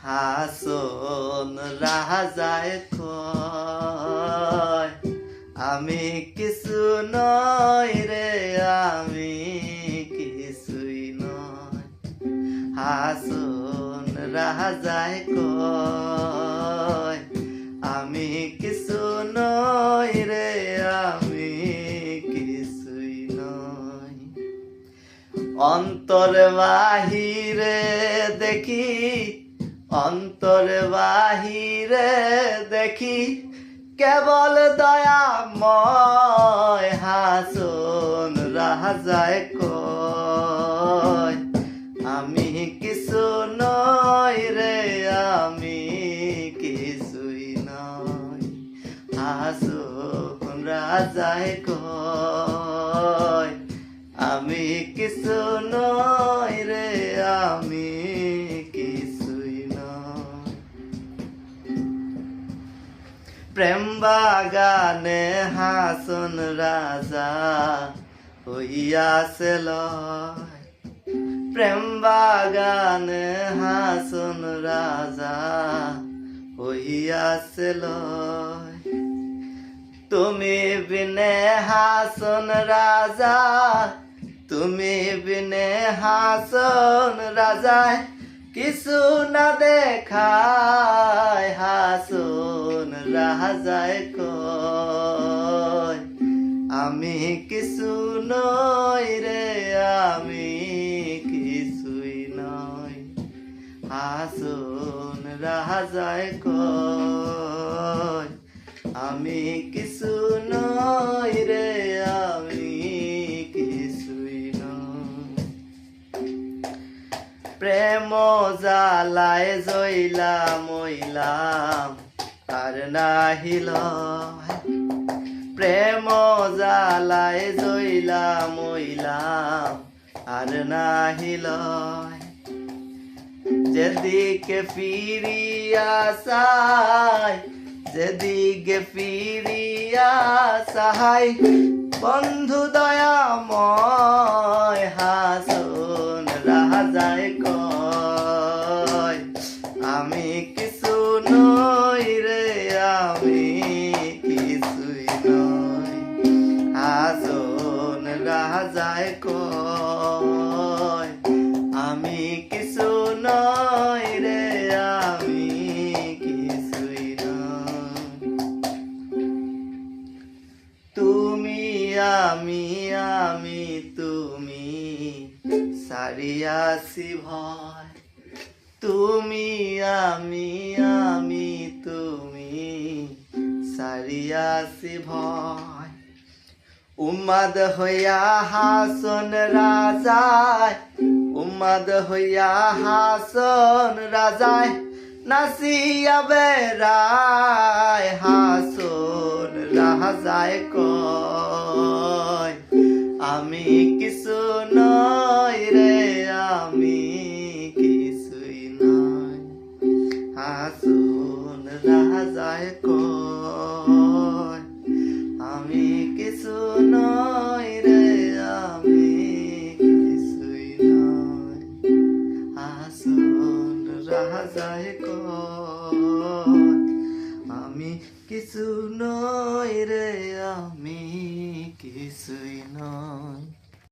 হাসন রাজায় কয় আমি কিছু নই রে, আমি কিছুই নয়। হাসন রাজায় কয় আমি কিছু নই রে, আমি কিছুই নই। অন্তর বাহিরে দেখি, অন্তর বাহিরে দেখি কেবল দয়াময়। হাসন রাজায় কয় আমি কিছু নই রে, আমি কিছুই নই। হাসন রাজায় কয় আমি কিছু নই রে, আমি কিছুই নই। প্রেম বাগানে হাসন রাজা হইয়াছে লয়। প্রেম বাগানে হাসন রাজা হইয়াছে লয়। তুমি বিনে হাসন রাজা, তুমি বিনে হাসন রাজায় কিছু না দেখায়। হাসন রাজায় কয় আমি কিছু নই রে, আমি কিছুই নই। হাসন রাজায় কয় আমি কিছু নই রে, আমি কিছুই নই। প্রেম জালায় জইলাম মইলাম আর নাহিল। প্রেম জালায় জইলাম মইলাম আর নাহিল। যেদিকে ফিরিয়া চাই, যেদিকে ফিরিয়া চাই বন্ধু দয়াময়। হাসন রাজায় কয় আমি কিছু নই রে, আমি কিছুই নই। হাসন রাজায় কয় আমি কিছু নই রে, আমি কিছুই নই। তুমি আমি আমি তুমি সারিয়াছি ভয়। তুমি আমি আমি তুমি সারিয়াছি ভয়। উম্মাদ হইয়া হাসন রাজায়, উম্মাদ হইয়া হাসন রাজায় নাচিয়া বেড়ায়। হাসন রাজায় কয় আমি কিছু নই রে, আমি কিছুই নই। হাসন রাজায় কয় আমি কিছু নই রে, আমি কিছুই নই। হাসন রাজায় কয় আমি কিছু